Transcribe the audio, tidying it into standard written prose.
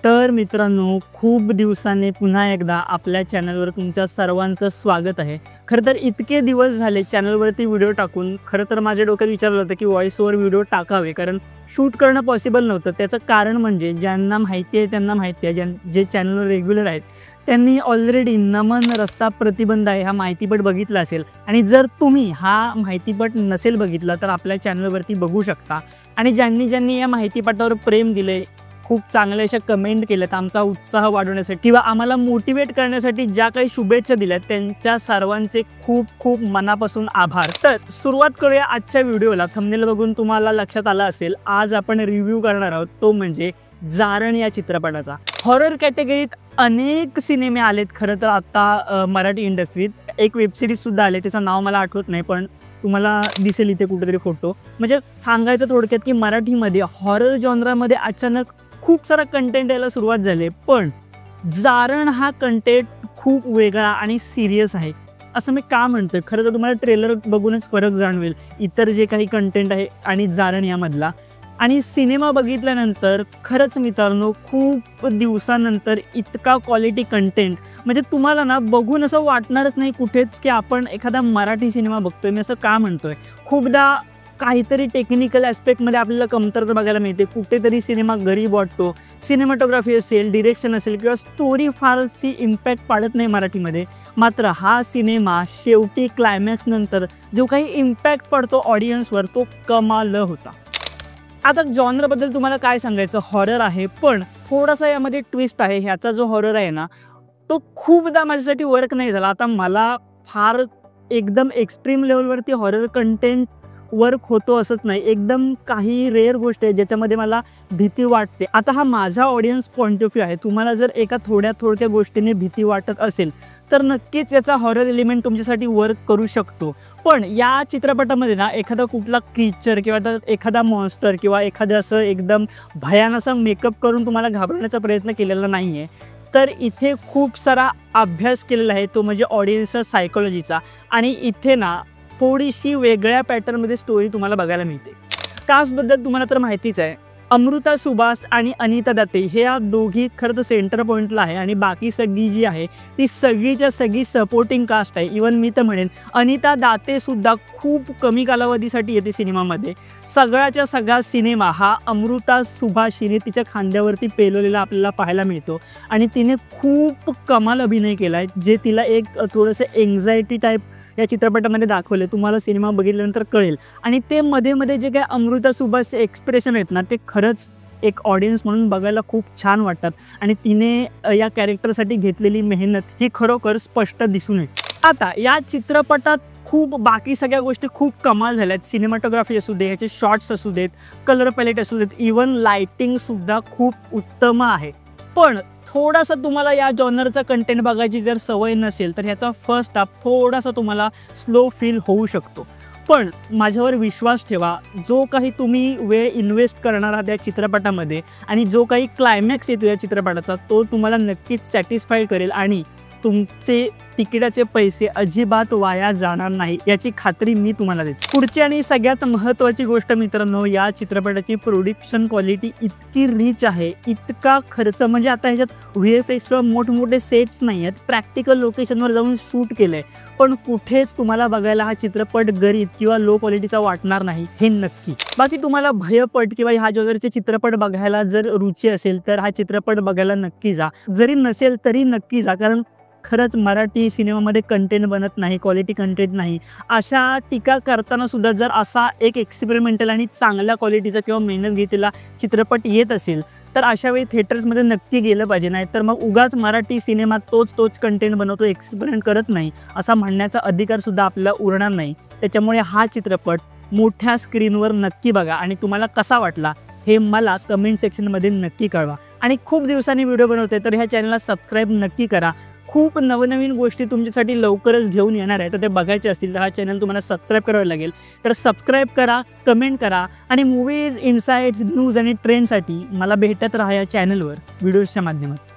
तर मित्रांनो, खूप दिवसांनी पुन्हा एकदा आपल्या चॅनलवर तुमच्या सर्वांचं स्वागत आहे। खरं तर इतके दिवस झाले चॅनलवरती व्हिडिओ टाकून खरं तर माझ्या डोक्यात विचारलं होतं की व्हॉइस ओव्हर व्हिडिओ टाकावे, कारण शूट करणं पॉसिबल नव्हतं। त्याचं कारण म्हणजे ज्यांना माहिती आहे त्यांना माहिती आहे, जे चॅनलवर रेग्युलर आहेत त्यांनी ऑलरेडी नमन रस्ता प्रतिबंध आहे हा माहितीपट बघितला असेल, आणि जर तुम्ही हा माहितीपट नसेल बघितला तर आपल्या चॅनलवरती बघू शकता। आणि ज्यांनी या माहितीपटावर प्रेम दिले, खूप चांगल्या अशा कमेंट केल्यात आमचा उत्साह वाढवण्यासाठी किंवा आम्हाला मोटिवेट करण्यासाठी ज्या काही शुभेच्छा दिल्यात, त्यांच्या सर्वांचे खूप खूप मनापासून आभार। तर सुरुवात करूया आजच्या व्हिडिओला। थंबनेल बघून तुम्हाला लक्षात आलं असेल, आज आपण रिव्ह्यू करणार आहोत तो म्हणजे जारण या चित्रपटाचा। हॉरर कॅटेगरीत अनेक सिनेमे आलेत खरं तर आता मराठी इंडस्ट्रीत। एक वेब सिरीज सुद्धा आले, त्याचं नाव मला आठवत नाही पण तुम्हाला दिसेल इथे कुठेतरी फोटो। म्हणजे सांगायचं थोडक्यात की मराठीमध्ये हॉरर जॉनरामध्ये अचानक खूप सारा कंटेंट यायला सुरुवात झाली, पण जारण हा कंटेंट खूप वेगळा आणि सिरियस आहे असं मी का म्हणतोय। खरं तर तुम्हाला ट्रेलर बघूनच फरक जाणवेल इतर जे काही कंटेंट आहे आणि जारण यामधला। आणि सिनेमा बघितल्यानंतर खरंच मित्रांनो, खूप दिवसानंतर इतका क्वालिटी कंटेंट म्हणजे तुम्हाला ना बघून असं वाटणारच नाही कुठेच की आपण एखादा मराठी सिनेमा बघतोय। मी असं का म्हणतोय, खूपदा काहीतरी टेक्निकल ॲस्पेक्टमध्ये आपल्याला कमतरता बघायला मिळते, कुठेतरी सिनेमा गरीब वाटतो। सिनेमॅटोग्राफी असेल, डिरेक्शन असेल किंवा स्टोरी फारशी इम्पॅक्ट पाडत नाही मराठीमध्ये। मात्र हा सिनेमा शेवटी क्लायमॅक्स नंतर जो काही इम्पॅक्ट पडतो ऑडियन्सवर तो कमाल होता। आता जॉनरबद्दल तुम्हाला काय सांगायचं, हॉरर आहे पण थोडासा यामध्ये ट्विस्ट आहे। ह्याचा जो हॉरर आहे ना तो खूपदा माझ्यासाठी वर्क नाही झाला। आता मला फार एकदम एक्स्ट्रीम लेवलवरती हॉरर कंटेंट वर्क होतो असंच नाही, एकदम काही रेअर गोष्ट आहे ज्याच्यामध्ये मला भीती वाटते। आता हा माझा ऑडियन्स पॉईंट ऑफ व्ह्यू आहे। तुम्हाला जर एका थोड्या गोष्टीने भीती वाटत असेल तर नक्कीच याचा हॉरर एलिमेंट तुमच्यासाठी वर्क करू शकतो। पण या चित्रपटामध्ये ना एखादा कुठला क्रीचर किंवा एखादा मॉन्स्टर किंवा एखादं असं एकदम भयानक असा मेकअप करून तुम्हाला घाबरण्याचा प्रयत्न केलेला नाही आहे। तर इथे खूप सारा अभ्यास केलेला आहे, तो म्हणजे ऑडियन्सचा सायकोलॉजीचा। आणि इथे ना थोडीशी वेगळ्या पॅटर्नमध्ये स्टोरी तुम्हाला बघायला मिळते। कास्टबद्दल तुम्हाला तर माहितीच आहे, अमृता सुभाष आणि अनिता दाते हे या दोघी खरं तर सेंटर पॉईंटला आहे, आणि बाकी सगळी जी आहे ती सगळीच्या सगळी सपोर्टिंग कास्ट आहे। इवन मी तर म्हणेन अनिता दाते सुद्धा खूप कमी कालावधीसाठी येते सिनेमामध्ये। सगळ्याच्या सगळा सिनेमा हा अमृता सुभाष हिने तिच्या खांद्यावरती पेलवलेला आपल्याला पाहायला मिळतो, आणि तिने खूप कमाल अभिनय केला आहे, जे तिला एक थोडंसं एन्झायटी टाईप या चित्रपटामध्ये दाखवले। तुम्हाला सिनेमा बघितल्यानंतर कळेल। आणि ते मध्ये जे काही अमृता सुभाषचे एक्सप्रेशन आहेत ना ते खरंच एक ऑडियन्स म्हणून बघायला खूप छान वाटतात, आणि तिने या कॅरेक्टरसाठी घेतलेली मेहनत ही खरोखर स्पष्ट दिसून येते। आता या चित्रपटात खूप बाकी सगळ्या गोष्टी खूप कमाल झाल्यात। सिनेमॅटोग्राफी असू दे, ह्याचे शॉट्स असू देत, कलर पॅलेट असू देत, इवन लाइटिंगसुद्धा खूप उत्तम आहे। पण थोडासा तुम्हाला या जॉनरचा कंटेंट बघायची जर सवय नसेल तर ह्याचा फर्स्ट हाफ थोडासा तुम्हाला स्लो फील होऊ शकतो। पण माझ्यावर विश्वास ठेवा, जो काही तुम्ही वेळ इन्व्हेस्ट करणार आहात या चित्रपटामध्ये आणि जो काही क्लायमॅक्स येतो या चित्रपटाचा, तो तुम्हाला नक्कीच सॅटिस्फाय करेल आणि तुमचे तिकिटाचे पैसे अजिबात वाया जाणार नाही याची खात्री मी तुम्हाला देते। पुढची आणि सगळ्यात महत्त्वाची गोष्ट मित्रांनो, या चित्रपटाची प्रोडक्शन क्वालिटी इतकी रिच आहे, इतका खर्च म्हणजे आता ह्याच्यात VFX किंवा मोठमोठे सेट्स नाही आहेत, प्रॅक्टिकल लोकेशनवर जाऊन शूट केलं आहे। पण कुठेच तुम्हाला बघायला हा चित्रपट गरीब किंवा लो क्वालिटीचा वाटणार नाही, हे नक्की। बाकी तुम्हाला भयपट किंवा ह्या जॉनरचे चित्रपट बघायला जर रुची असेल तर हा चित्रपट बघायला नक्की जा, जरी नसेल तरी नक्की जा, कारण खरंच मराठी सिनेमामध्ये कंटेंट बनत नाही, क्वालिटी कंटेंट नाही। अशा टीका करताना सुद्धा जर असा एक एक्सपेरिमेंटल आणि चांगल्या क्वालिटीचा किंवा मेहनत घेतलेला चित्रपट येत असेल तर अशा वेळी थिएटर्समध्ये नक्की गेलं पाहिजे। नाही तर मग उगाच मराठी सिनेमा तोच कंटेंट बनवतो, एक्सपेरिमेंट करत नाही असा म्हणण्याचा अधिकारसुद्धा आपल्याला उरणार नाही। त्याच्यामुळे हा चित्रपट मोठ्या स्क्रीनवर नक्की बघा, आणि तुम्हाला कसा वाटला हे मला कमेंट सेक्शनमध्ये नक्की कळवा। आणि खूप दिवसांनी व्हिडिओ बनवतोय तर ह्या चॅनलला सबस्क्राईब नक्की करा। खूप नवनवीन गोष्टी तुमच्यासाठी लवकरच घेऊन येणार आहे, तर ते बघायचे असतील तर हा चॅनल तुम्हाला सबस्क्राईब करावा लागेल। तर सबस्क्राईब करा, कमेंट करा, आणि मूवीज, इनसाइट्स, न्यूज आणि ट्रेंडसाठी मला भेटत राहा या चॅनलवर व्हिडिओजच्या माध्यमातून।